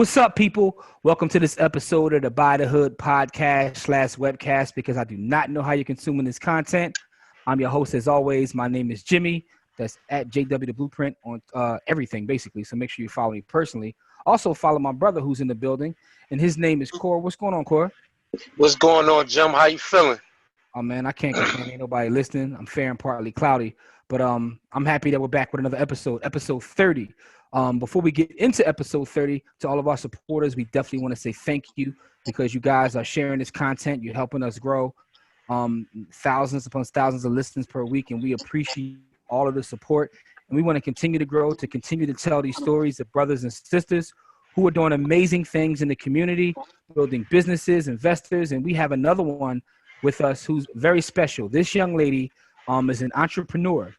What's up, people? Welcome to this episode of the Buy the Hood podcast / webcast because I do not know how you're consuming this content. I'm your host as always. My name is Jimmy. That's at JW the Blueprint on everything, basically. So make sure you follow me personally. Also follow my brother who's in the building, and his name is Cor. What's going on, Cor? What's going on, Jim? How you feeling? Oh, man, I can't complain. Ain't nobody listening. I'm fair and partly cloudy. But I'm happy that we're back with another episode 30. Before we get into episode 30, to all of our supporters, we definitely want to say thank you because you guys are sharing this content. You're helping us grow thousands upon thousands of listens per week, and we appreciate all of the support. And we want to continue to grow, to continue to tell these stories of brothers and sisters who are doing amazing things in the community, building businesses, investors, and we have another one with us who's very special. This young lady is an entrepreneur.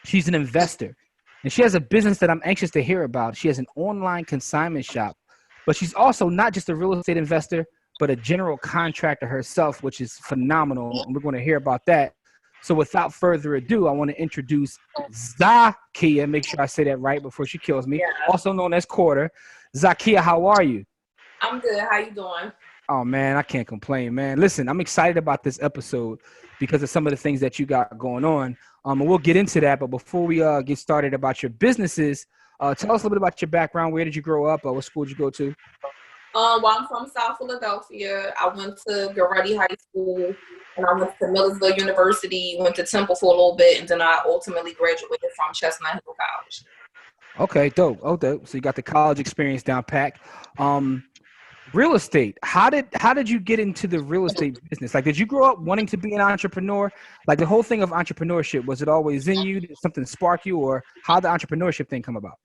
She's an investor. And she has a business that I'm anxious to hear about. She has an online consignment shop, but she's also not just a real estate investor, but a general contractor herself, which is phenomenal. And we're going to hear about that. So without further ado, I want to introduce Zakia. Make sure I say that right before she kills me. Yeah. Also known as Quarter. Zakia, how are you? I'm good. How you doing? Oh, man, I can't complain, man. Listen, I'm excited about this episode because of some of the things that you got going on. And we'll get into that. But before we get started about your businesses, tell us a little bit about your background. Where did you grow up? What school did you go to? Well, I'm from South Philadelphia. I went to Goretti High School, and I went to Millersville University, went to Temple for a little bit, and then I ultimately graduated from Chestnut Hill College. Okay, dope. Oh, dope. So you got the college experience down pat. Real estate. How did you get into the real estate business? Like, did you grow up wanting to be an entrepreneur? Like, the whole thing of entrepreneurship, was it always in you? Did something spark you, or how did the entrepreneurship thing come about?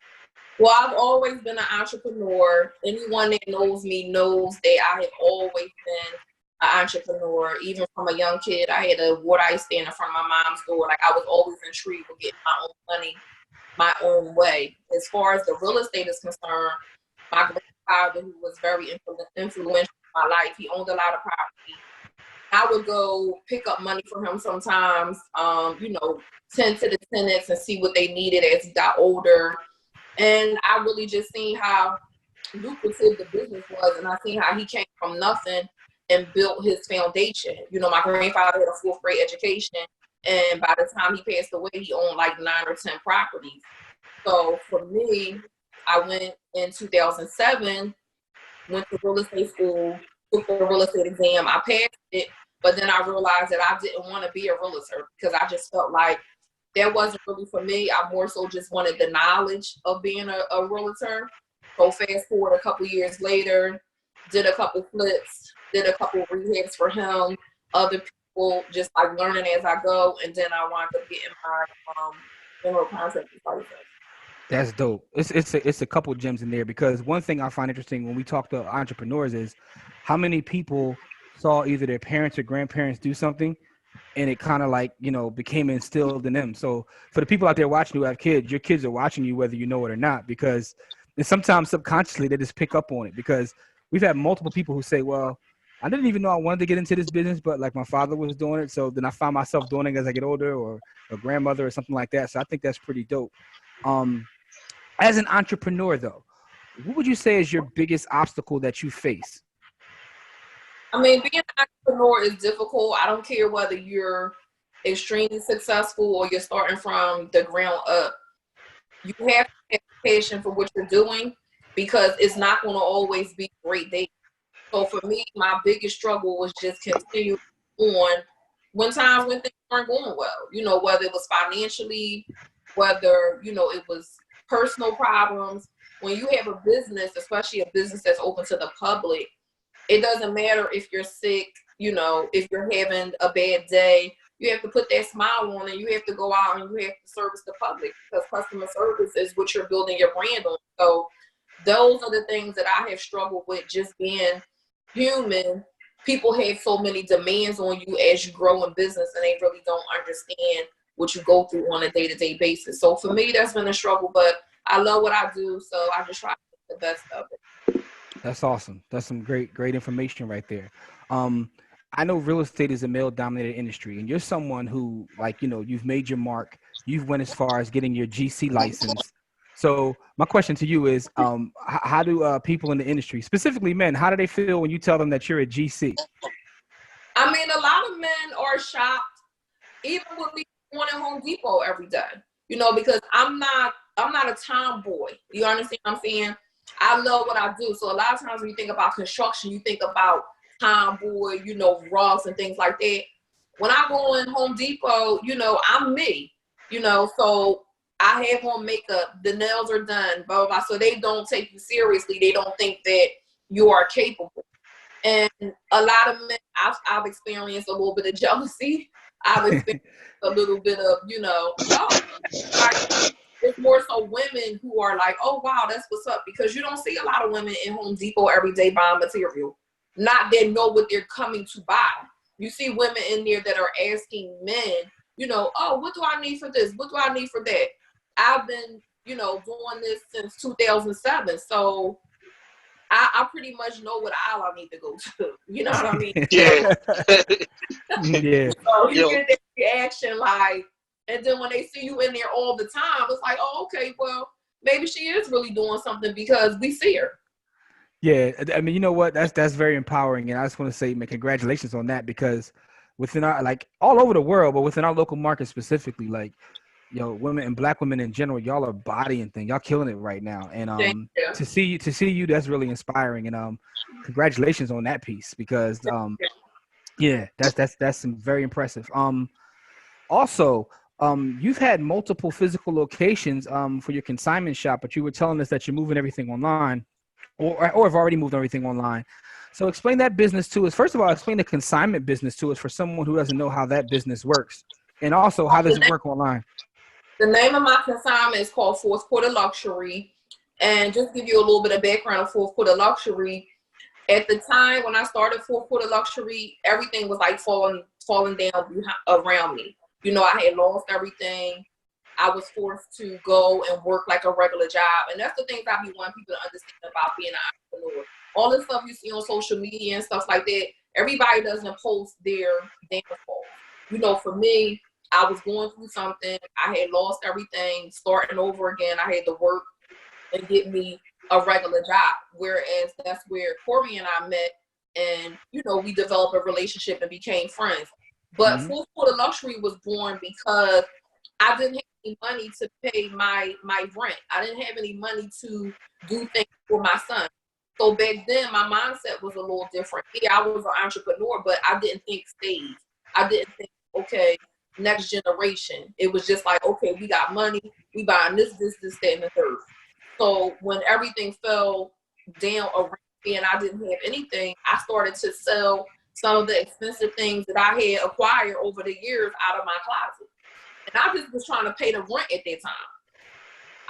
Well, I've always been an entrepreneur. Anyone that knows me knows that I have always been an entrepreneur. Even from a young kid, I had a water ice stand in front of my mom's door. Like, I was always intrigued with getting my own money, my own way. As far as the real estate is concerned, my grandfather, who was very influential in my life, he owned a lot of property. I would go pick up money from him sometimes, tend to the tenants and see what they needed as he got older. And I really just seen how lucrative the business was, and I seen how he came from nothing and built his foundation. You know, my grandfather had a 4th grade education, and by the time he passed away, he owned like 9 or 10 properties. So for me, I went in 2007, went to real estate school, took the real estate exam. I passed it, but then I realized that I didn't want to be a realtor because I just felt like that wasn't really for me. I more so just wanted the knowledge of being a realtor. So fast forward a couple years later, did a couple flips, did a couple rehabs for him, other people, just like learning as I go, and then I wound up getting my general contracting license. That's dope. It's a couple gems in there because one thing I find interesting when we talk to entrepreneurs is how many people saw either their parents or grandparents do something and it kind of like, became instilled in them. So for the people out there watching who have kids, your kids are watching you whether you know it or not, because and sometimes subconsciously they just pick up on it, because we've had multiple people who say, well, I didn't even know I wanted to get into this business, but like my father was doing it. So then I found myself doing it as I get older, or a grandmother or something like that. So I think that's pretty dope. As an entrepreneur, though, what would you say is your biggest obstacle that you face? I mean, being an entrepreneur is difficult. I don't care whether you're extremely successful or you're starting from the ground up. You have to have passion for what you're doing because it's not going to always be great days. So for me, my biggest struggle was just continuing on when things weren't going well. Whether it was financially, whether, it was personal problems. When you have a business, especially a business that's open to the public, it doesn't matter if you're sick, if you're having a bad day, you have to put that smile on and you have to go out and you have to service the public because customer service is what you're building your brand on. So those are the things that I have struggled with, just being human. People have so many demands on you as you grow in business and they really don't understand what you go through on a day-to-day basis. So for me, that's been a struggle, but I love what I do, so I just try to make the best of it. That's awesome. That's some great information right there. I know real estate is a male-dominated industry, and you're someone who, you've made your mark. You've went as far as getting your GC license. So my question to you is, how do people in the industry, specifically men, how do they feel when you tell them that you're a GC? I mean, a lot of men are shocked, even with me going to Home Depot every day. Because I'm not a tomboy. You understand what I'm saying? I love what I do. So a lot of times when you think about construction, you think about tomboy, rough and things like that. When I go in Home Depot, I'm me. So I have on makeup, the nails are done, blah, blah, blah. So they don't take you seriously. They don't think that you are capable. And a lot of men, I've experienced a little bit of jealousy. I've experienced a little bit of, oh, like, it's more so women who are like, oh, wow, that's what's up. Because you don't see a lot of women in Home Depot every day buying material. Not that know what they're coming to buy. You see women in there that are asking men, oh, what do I need for this? What do I need for that? I've been, doing this since 2007. So I pretty much know what aisle I need to go to. You know what I mean? Yeah. Yeah. So you Yo. get that reaction like, and then when they see you in there all the time, it's like, oh, okay, well, maybe she is really doing something because we see her. Yeah, I mean, you know what? That's very empowering, and I just want to say, man, congratulations on that, because within our, like, all over the world, but within our local market specifically, like, women and Black women in general, y'all are bodying things, y'all killing it right now, and Thank you. to see you, that's really inspiring, and congratulations on that piece, because yeah, that's some very impressive. Also, you've had multiple physical locations for your consignment shop, but you were telling us that you're moving everything online. Or have already moved everything online. So explain that business to us. First of all, explain the consignment business to us for someone who doesn't know how that business works. And also, how does it work online? The name of my consignment is called Fourth Quarter Luxury. And just give you a little bit of background of Fourth Quarter Luxury. At the time when I started Fourth Quarter Luxury, everything was like falling down around me. I had lost everything. I was forced to go and work like a regular job. And that's the things I be wanting people to understand about being an entrepreneur. All the stuff you see on social media and stuff like that, everybody doesn't post their downfall. For me, I was going through something. I had lost everything, starting over again. I had to work and get me a regular job. Whereas that's where Corey and I met, and, we developed a relationship and became friends. But Fourth Quarter Luxury was born because I didn't have any money to pay my rent. I didn't have any money to do things for my son. So back then, my mindset was a little different. Yeah, I was an entrepreneur, but I didn't think stage. I didn't think, okay, next generation. It was just like, okay, we got money. We buying this, that, and the third. So when everything fell down around me and I didn't have anything, I started to sell some of the expensive things that I had acquired over the years out of my closet. And I just was trying to pay the rent at that time.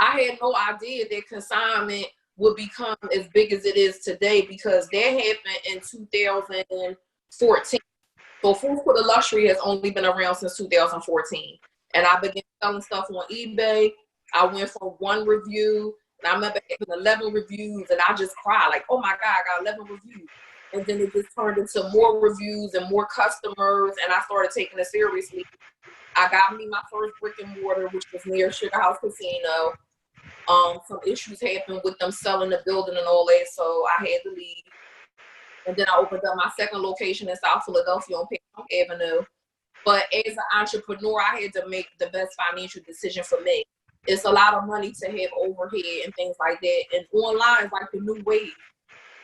I had no idea that consignment would become as big as it is today, because that happened in 2014. So Fourth Quarter Luxury has only been around since 2014. And I began selling stuff on eBay. I went from 1 review, and I remember having 11 reviews, and I just cried like, oh my God, I got 11 reviews. And then it just turned into more reviews and more customers, and I started taking it seriously. I got me my first brick and mortar, which was near Sugar House Casino. Some issues happened with them selling the building and all that, so I had to leave. And then I opened up my second location in South Philadelphia on Park Avenue. But as an entrepreneur, I had to make the best financial decision for me. It's a lot of money to have overhead and things like that. And online is like the new wave.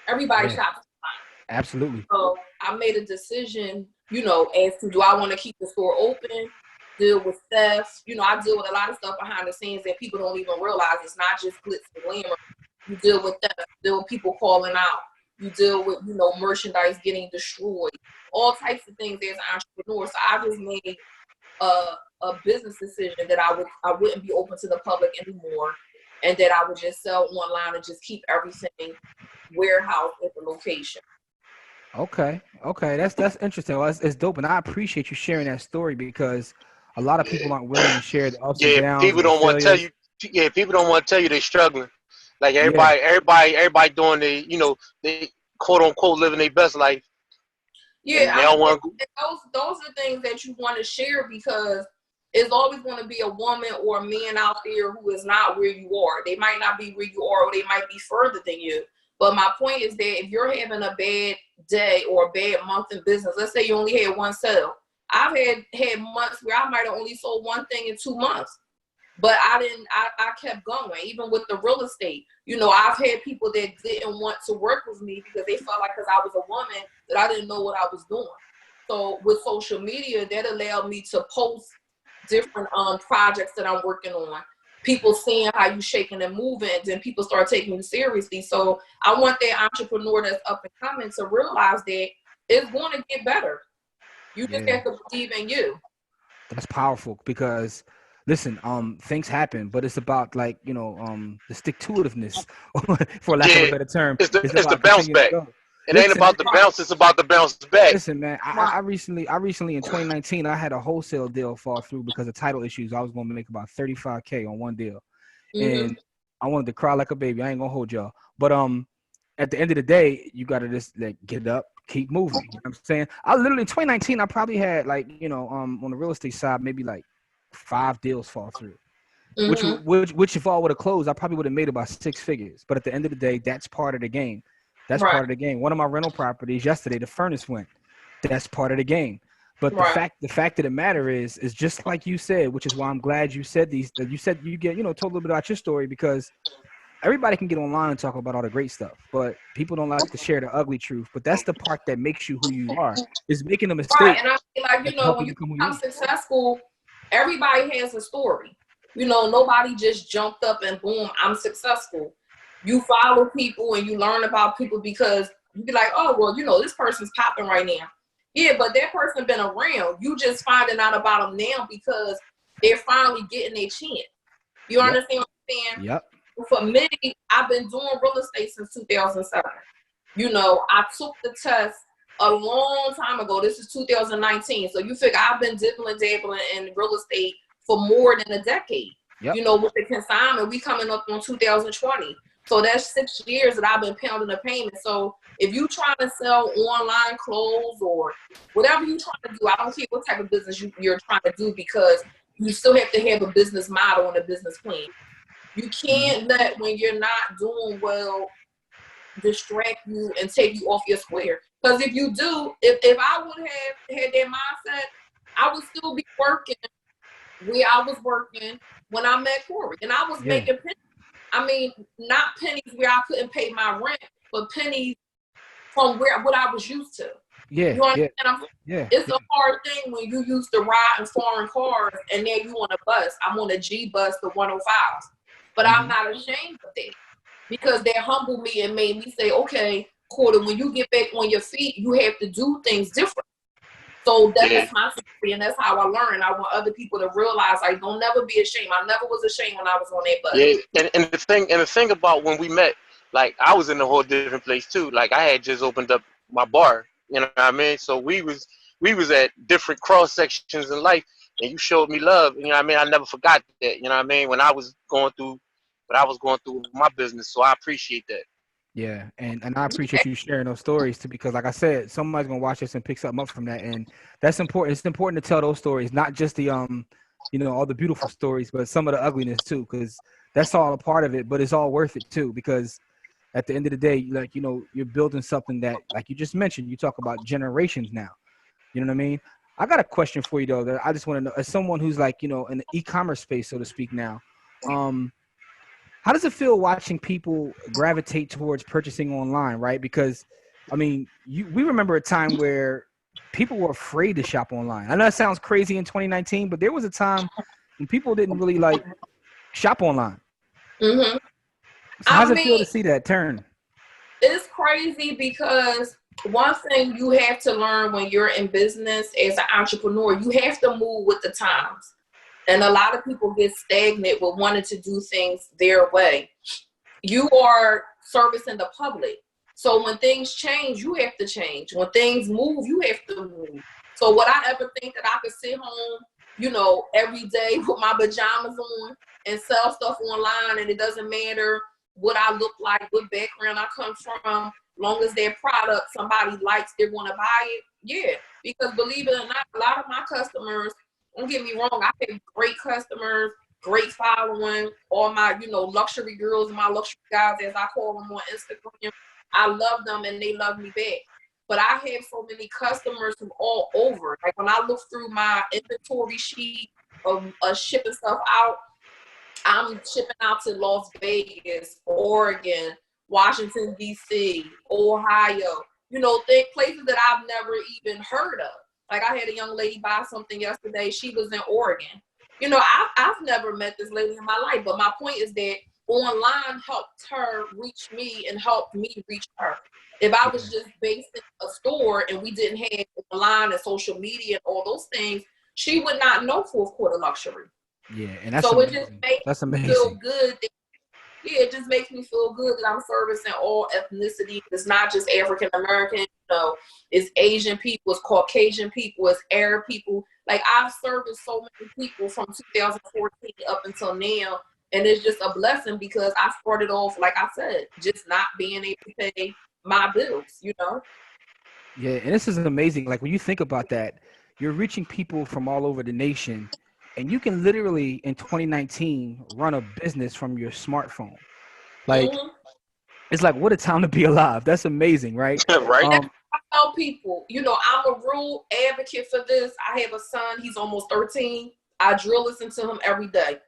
Everybody shops online. Absolutely. So I made a decision, as to, do I want to keep the store open, deal with theft. I deal with a lot of stuff behind the scenes that people don't even realize. It's not just glitz and glamour. You deal with theft, you deal with people calling out. You deal with, merchandise getting destroyed. All types of things as an entrepreneur. So I just made a business decision that I wouldn't be open to the public anymore, and that I would just sell online and just keep everything warehoused at the location. Okay, that's interesting. Well, it's dope, and I appreciate you sharing that story, because a lot of people aren't willing to share the ups and downs. People don't want to tell you. Yeah, people don't want to tell you they're struggling. Like everybody doing they quote unquote living their best life. Yeah, those are things that you want to share, because It's always going to be a woman or a man out there who is not where you are. They might not be where you are, or they might be further than you. But my point is that if you're having a bad day or a bad month in business, let's say you only had one sale. I've had months where I might have only sold one thing in 2 months. But I kept going, even with the real estate. You know, I've had people that didn't want to work with me because they felt like because I was a woman that I didn't know what I was doing. So with social media, that allowed me to post different projects that I'm working on. People seeing how you shaking and moving, and people start taking you seriously. So I want that entrepreneur that's up and coming to realize that it's going to get better. You just have to believe in you. That's powerful because listen, things happen, but it's about like, you know, the stick-to-itiveness, for lack of a better term. It's the bounce back. It ain't about the bounce, it's about the bounce back. Listen, man, I recently in 2019, I had a wholesale deal fall through because of title issues. I was going to make about $35K on one deal. And I wanted to cry like a baby. I ain't gonna hold y'all. But at the end of the day, you gotta just like get up, keep moving. You know what I'm saying? I literally in 2019, I probably had like, you know, on the real estate side, maybe like 5 deals fall through. Which if all would have closed, I probably would have made about 6 figures. But at the end of the day, that's part of the game. That's part of the game. One of my rental properties yesterday, the furnace went. That's part of the game. But the fact of the matter is just like you said, which is why I'm glad you said these. You said you get, you know, told a little bit about your story, because everybody can get online and talk about all the great stuff, but people don't like to share the ugly truth. But that's the part that makes you who you are, is making a mistake. Right, and I feel like, you know, when you become successful, everybody has a story. You know, nobody just jumped up and boom, I'm successful. You follow people and you learn about people because you be like, oh, well, you know, this person's popping right now. Yeah, but that person been around. You just finding out about them now because they're finally getting their chance. You understand what I'm saying? Yep. For me, I've been doing real estate since 2007. You know, I took the test a long time ago. This is 2019. So you figure I've been dabbling in real estate for more than a decade. Yep. You know, with the consignment, we coming up on 2020. So that's 6 years that I've been pounding the payment. So if you trying to sell online clothes or whatever you're trying to do, I don't care what type of business you're trying to do, because you still have to have a business model and a business plan. You can't let, when you're not doing well, distract you and take you off your square. Because if you do, if I would have had that mindset, I would still be working where I was working when I met Corey. And I was making pennies. I mean, not pennies where I couldn't pay my rent, but pennies from what I was used to. Yeah. You understand? It's a hard thing when you used to ride in foreign cars and now you on a bus. I'm on a G bus, the 105s. But I'm not ashamed of that, because that humbled me and made me say, okay, Corey, when you get back on your feet, you have to do things different. So that's my story, and that's how I learned. I want other people to realize, like, don't never be ashamed. I never was ashamed when I was on that bus. Yeah, and the thing about when we met, like, I was in a whole different place too. Like, I had just opened up my bar, you know what I mean? So we was at different cross sections in life, and you showed me love. You know what I mean? I never forgot that. You know what I mean? When I was going through my business, so I appreciate that. Yeah, and I appreciate you sharing those stories too, because like I said, somebody's gonna watch this and pick something up from that, and that's important. It's important to tell those stories, not just the you know, all the beautiful stories, but some of the ugliness too, because that's all a part of it. But it's all worth it too, because at the end of the day, like, you know, you're building something that, like you just mentioned, you talk about generations now. You know what I mean? I got a question for you though, that I just want to know, as someone who's like, you know, in the e-commerce space, so to speak now, how does it feel watching people gravitate towards purchasing online, right? Because, I mean, we remember a time where people were afraid to shop online. I know that sounds crazy in 2019, but there was a time when people didn't really like shop online. Mm-hmm. So how does it feel to see that turn? It's crazy, because one thing you have to learn when you're in business as an entrepreneur, you have to move with the times. And a lot of people get stagnant with wanting to do things their way. You are servicing the public. So when things change, you have to change. When things move, you have to move. So would I ever think that I could sit home, you know, every day with my pajamas on and sell stuff online, and it doesn't matter what I look like, what background I come from, long as their product somebody likes, they're going to buy it? Yeah, because believe it or not, a lot of my customers Don't get me wrong. I have great customers, great following. All my, luxury girls and my luxury guys, as I call them on Instagram. I love them and they love me back. But I have so many customers from all over. Like when I look through my inventory sheet of shipping stuff out, I'm shipping out to Las Vegas, Oregon, Washington, D.C., Ohio, places that I've never even heard of. Like I had a young lady buy something yesterday. She was in Oregon. I've never met this lady in my life, but my point is that online helped her reach me and helped me reach her. If I was just based in a store and we didn't have online and social media and all those things, she would not know fourth quarter luxury. Yeah, and that's so amazing. It just makes me feel good. It just makes me feel good that I'm servicing all ethnicities. It's not just African American, it's Asian people, it's Caucasian people, it's Arab people. Like I've serviced so many people from 2014 up until now, and it's just a blessing because I started off, like I said, just not being able to pay my bills, Yeah, and this is amazing. Like when you think about that, you're reaching people from all over the nation, and you can literally in 2019 run a business from your smartphone. Like it's like, what a time to be alive. That's amazing, right? Right. I tell people, I'm a real advocate for this. I have a son, he's almost 13. I drill listen to him every day.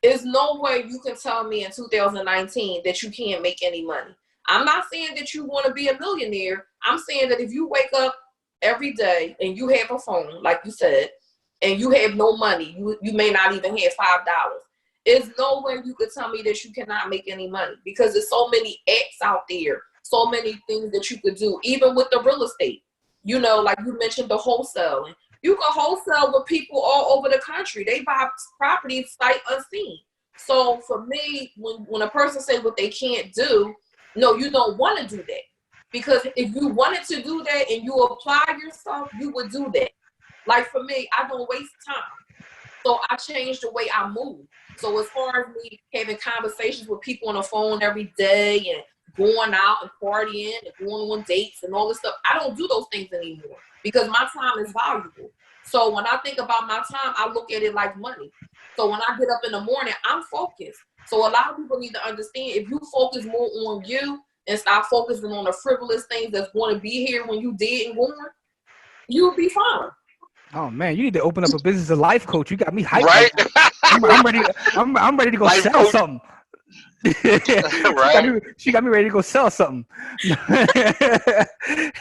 There's no way you can tell me in 2019 that you can't make any money. I'm not saying that you want to be a millionaire. I'm saying that if you wake up every day and you have a phone, like you said, and you have no money, you may not even have $5. There's no way you could tell me that you cannot make any money because there's so many apps out there, so many things that you could do, even with the real estate. Like you mentioned the wholesaling. You can wholesale with people all over the country. They buy properties sight unseen. So for me, when a person says what they can't do, no, you don't want to do that. Because if you wanted to do that and you apply yourself, you would do that. Like for me, I don't waste time. So I changed the way I move. So as far as me having conversations with people on the phone every day and going out and partying and going on dates and all this stuff, I don't do those things anymore because my time is valuable. So when I think about my time, I look at it like money. So when I get up in the morning, I'm focused. So a lot of people need to understand if you focus more on you and stop focusing on the frivolous things that's going to be here when you dead and gone, you'll be fine. Oh man, you need to open up a business as a life coach. You got me hyped. Right. I'm ready. I'm ready to go Life sell coach. something. Right. She got me ready to go sell something.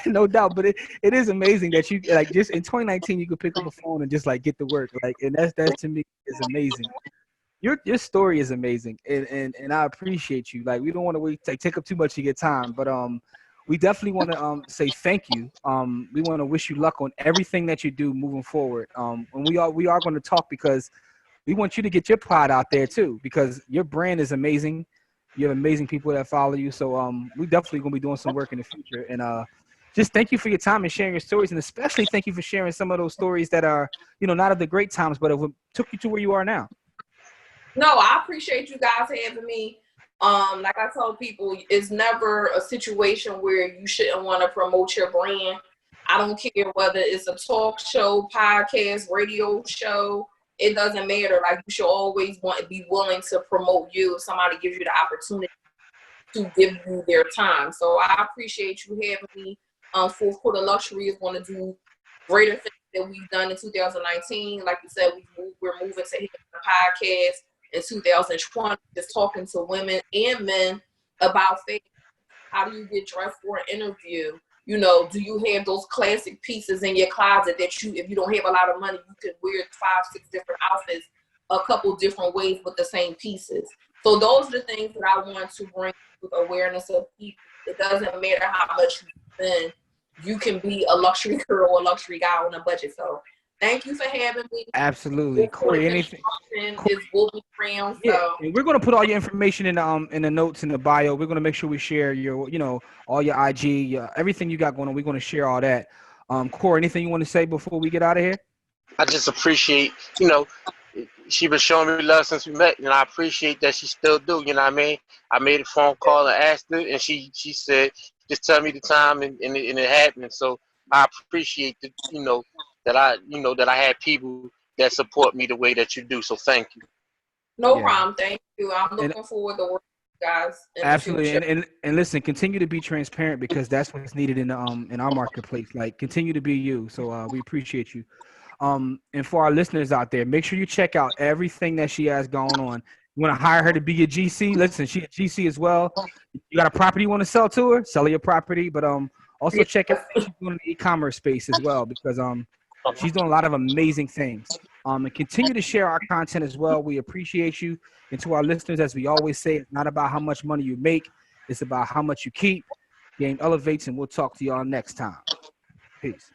No doubt, but it is amazing that you like just in 2019 you could pick up a phone and just like get to work. Like, and that to me is amazing. Your story is amazing, and I appreciate you. Like, we don't want to take up too much of your time, but we definitely want to say thank you. We want to wish you luck on everything that you do moving forward. And we are going to talk because we want you to get your pride out there too, because your brand is amazing. You have amazing people that follow you. So we definitely going to be doing some work in the future. And just thank you for your time and sharing your stories, and especially thank you for sharing some of those stories that are, not of the great times, but it took you to where you are now. No, I appreciate you guys having me. Like I told people, it's never a situation where you shouldn't want to promote your brand. I don't care whether it's a talk show, podcast, radio show. It doesn't matter. Like, you should always want to be willing to promote you if somebody gives you the opportunity to give you their time. So I appreciate you having me. Fourth Quarter Luxury is going to do greater things that we've done in 2019. Like you said, we're moving to hit the podcast in 2020, just talking to women and men about fashion. How do you get dressed for an interview? Do you have those classic pieces in your closet that if you don't have a lot of money, you can wear 5-6 different outfits a couple different ways with the same pieces. So those are the things that I want to bring with awareness of people. It doesn't matter how much you spend. You can be a luxury girl or a luxury guy on a budget. So thank you for having me. Absolutely. Corey, anything? Is Wolverine Brown. So. Yeah, and we're going to put all your information in the notes in the bio. We're going to make sure we share your, all your IG, everything you got going on. We're going to share all that. Corey, anything you want to say before we get out of here? I just appreciate, she been showing me love since we met, and I appreciate that she still do. You know what I mean? I made a phone call and asked her, and she said, just tell me the time, and it happened. So I appreciate that, that I had people that support me the way that you do. So thank you. No problem. Thank you. I'm looking And forward to working with you guys in absolutely, the future. and listen, continue to be transparent because that's what's needed in our marketplace. Like, continue to be you. So we appreciate you. And for our listeners out there, make sure you check out everything that she has going on. You want to hire her to be your GC? Listen, she a GC as well. You got a property you want to sell to her? Sell her your property, but also check out what she's doing in the e-commerce space as well because she's doing a lot of amazing things. And continue to share our content as well. We appreciate you. And to our listeners, as we always say, it's not about how much money you make, it's about how much you keep. Game elevates, and we'll talk to y'all next time. Peace.